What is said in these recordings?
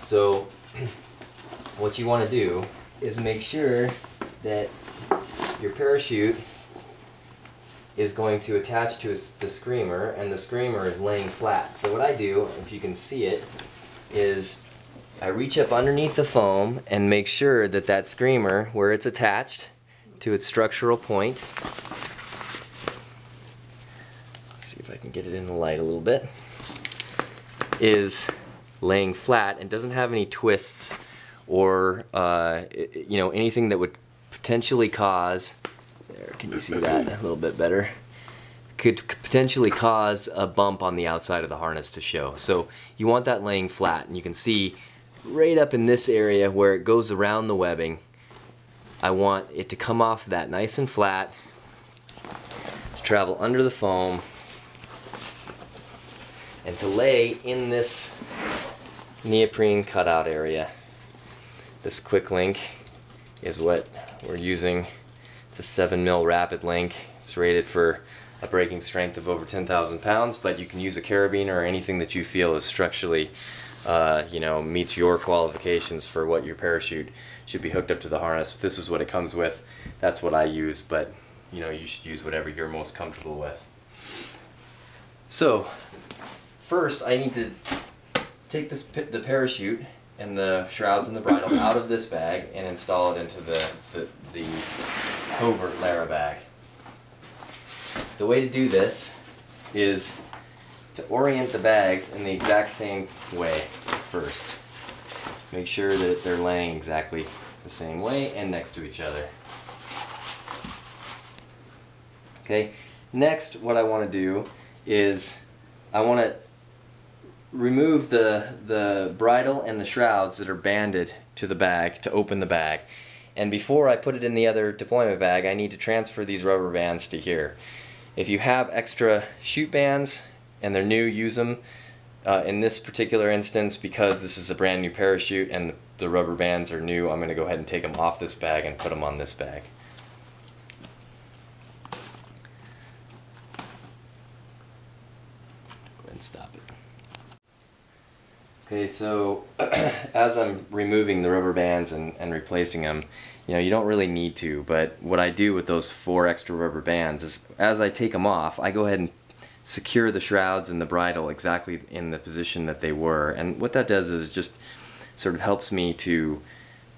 So what you want to do is make sure that your parachute is going to attach to the screamer, and the screamer is laying flat. So what I do, if you can see it, is I reach up underneath the foam and make sure that that screamer, where it's attached to its structural point, let's see if I can get it in the light a little bit, is laying flat and doesn't have any twists or you know, anything that would potentially cause, there, can you see that a little bit better, could potentially cause a bump on the outside of the harness to show. So you want that laying flat, and you can see right up in this area where it goes around the webbing, I want it to come off that nice and flat, to travel under the foam, and to lay in this neoprene cutout area. This quick link is what we're using. It's a 7 mil rapid link. It's rated for a braking strength of over 10,000 pounds, but you can use a carabiner or anything that you feel is structurally you know, meets your qualifications for what your parachute should be hooked up to the harness. This is what it comes with. That's what I use, but you know, you should use whatever you're most comfortable with. So first I need to take the parachute and the shrouds and the bridle out of this bag and install it into the covert Lara bag. The way to do this is to orient the bags in the exact same way first. Make sure that they're laying exactly the same way and next to each other. Okay, next what I want to do is I want to remove the bridle and the shrouds that are banded to the bag to open the bag. And before I put it in the other deployment bag, I need to transfer these rubber bands to here. If you have extra chute bands and they're new, use them. In this particular instance, because this is a brand new parachute and the rubber bands are new, I'm going to go ahead and take them off this bag and put them on this bag. Go ahead and stop it. Okay, so as I'm removing the rubber bands and replacing them, you know, you don't really need to, but what I do with those 4 extra rubber bands is as I take them off, I go ahead and secure the shrouds and the bridle exactly in the position that they were. And what that does is it just sort of helps me to,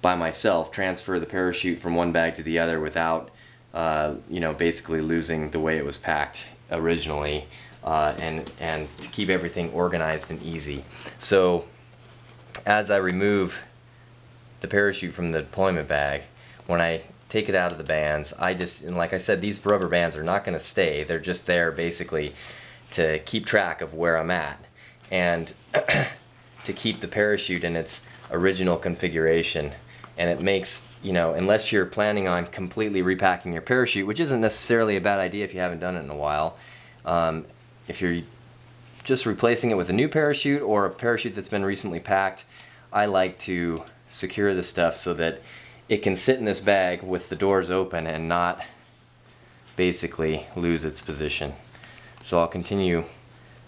by myself, transfer the parachute from one bag to the other without, you know, basically losing the way it was packed originally. And to keep everything organized and easy. So as I remove the parachute from the deployment bag, when I take it out of the bands, and like I said, these rubber bands are not going to stay. They're just there basically to keep track of where I'm at and to keep the parachute in its original configuration. And it makes, you know, unless you're planning on completely repacking your parachute, which isn't necessarily a bad idea if you haven't done it in a while, if you're just replacing it with a new parachute or a parachute that's been recently packed, I like to secure the stuff so that it can sit in this bag with the doors open and not basically lose its position. So I'll continue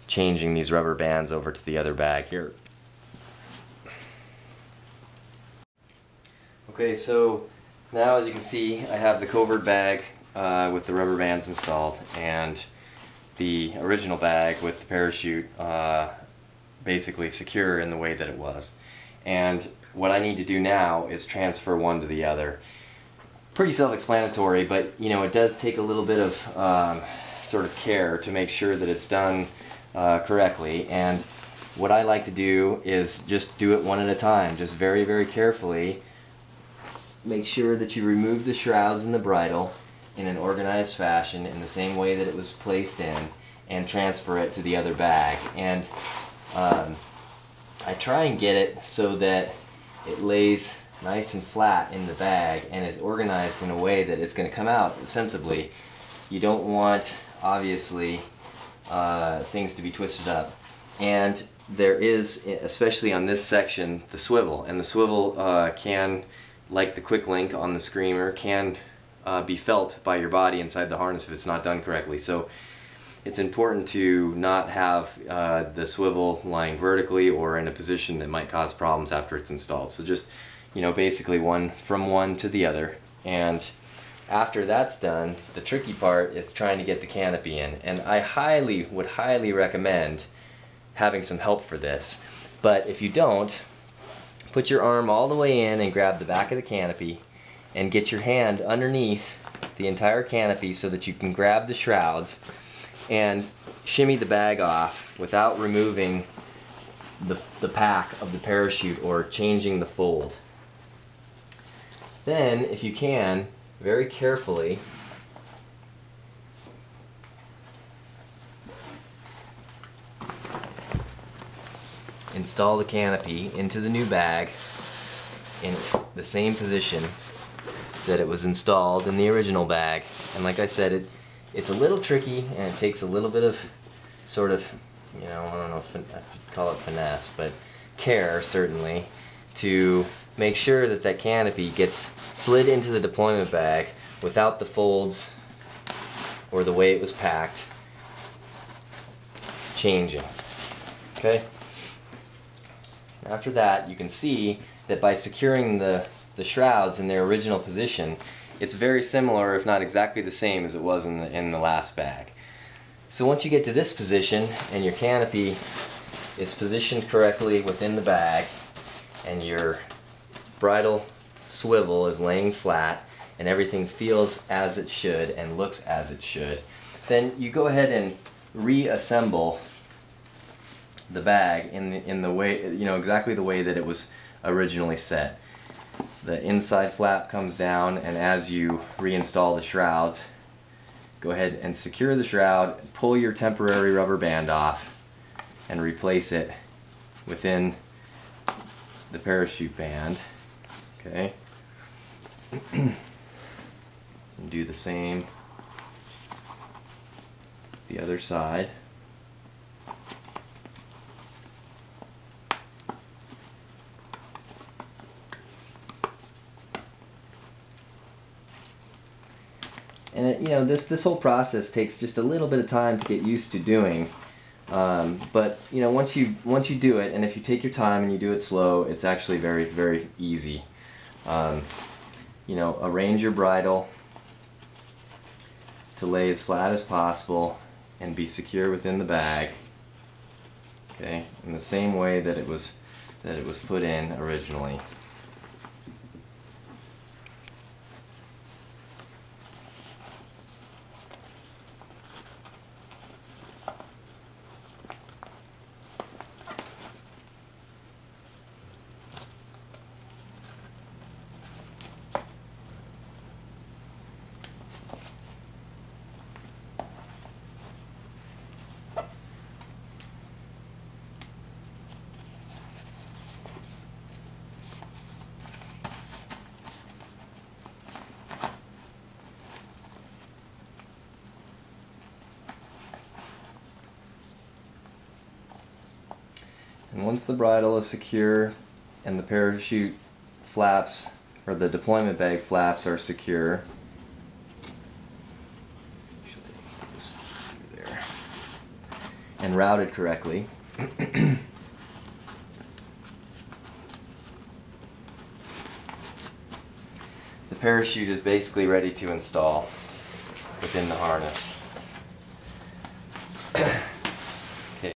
changing these rubber bands over to the other bag here. Okay, so now as you can see, I have the covert bag with the rubber bands installed, and the original bag with the parachute basically secure in the way that it was. And what I need to do now is transfer one to the other. Pretty self-explanatory, but you know, it does take a little bit of sort of care to make sure that it's done correctly. And what I like to do is just do it one at a time, just very, very carefully. Make sure that you remove the shrouds and the bridle in an organized fashion in the same way that it was placed in, and transfer it to the other bag. And I try and get it so that it lays nice and flat in the bag and is organized in a way that it's going to come out sensibly. You don't want, obviously, things to be twisted up. And there is, especially on this section, the swivel. And the swivel can, like the quick link on the screamer, can be felt by your body inside the harness if it's not done correctly. So it's important to not have the swivel lying vertically or in a position that might cause problems after it's installed. So just, you know, basically from one to the other. And after that's done, the tricky part is trying to get the canopy in. And I would highly recommend having some help for this. But if you don't, put your arm all the way in and grab the back of the canopy and get your hand underneath the entire canopy so that you can grab the shrouds and shimmy the bag off without removing the pack of the parachute or changing the fold. Then, if you can, very carefully install the canopy into the new bag in the same position that it was installed in the original bag. And like I said, it's a little tricky and it takes a little bit of sort of, you know, I don't know if I could call it finesse, but care certainly, to make sure that that canopy gets slid into the deployment bag without the folds or the way it was packed changing. Okay? After that, you can see that by securing the shrouds in their original position, it's very similar, if not exactly the same as it was in the last bag. So once you get to this position and your canopy is positioned correctly within the bag and your bridle swivel is laying flat and everything feels as it should and looks as it should, then you go ahead and reassemble the bag in the way, you know, exactly the way that it was originally set. The inside flap comes down, and as you reinstall the shrouds, go ahead and secure the shroud, pull your temporary rubber band off, and replace it within the parachute band. Okay. And do the same the other side. And it, you know, this whole process takes just a little bit of time to get used to doing. But you know, once you do it, and if you take your time and you do it slow, it's actually very, very easy. You know, arrange your bridle to lay as flat as possible and be secure within the bag. Okay, in the same way that it was put in originally. And once the bridle is secure and the parachute flaps, or the deployment bag flaps, are secure, there, and routed correctly, the parachute is basically ready to install within the harness.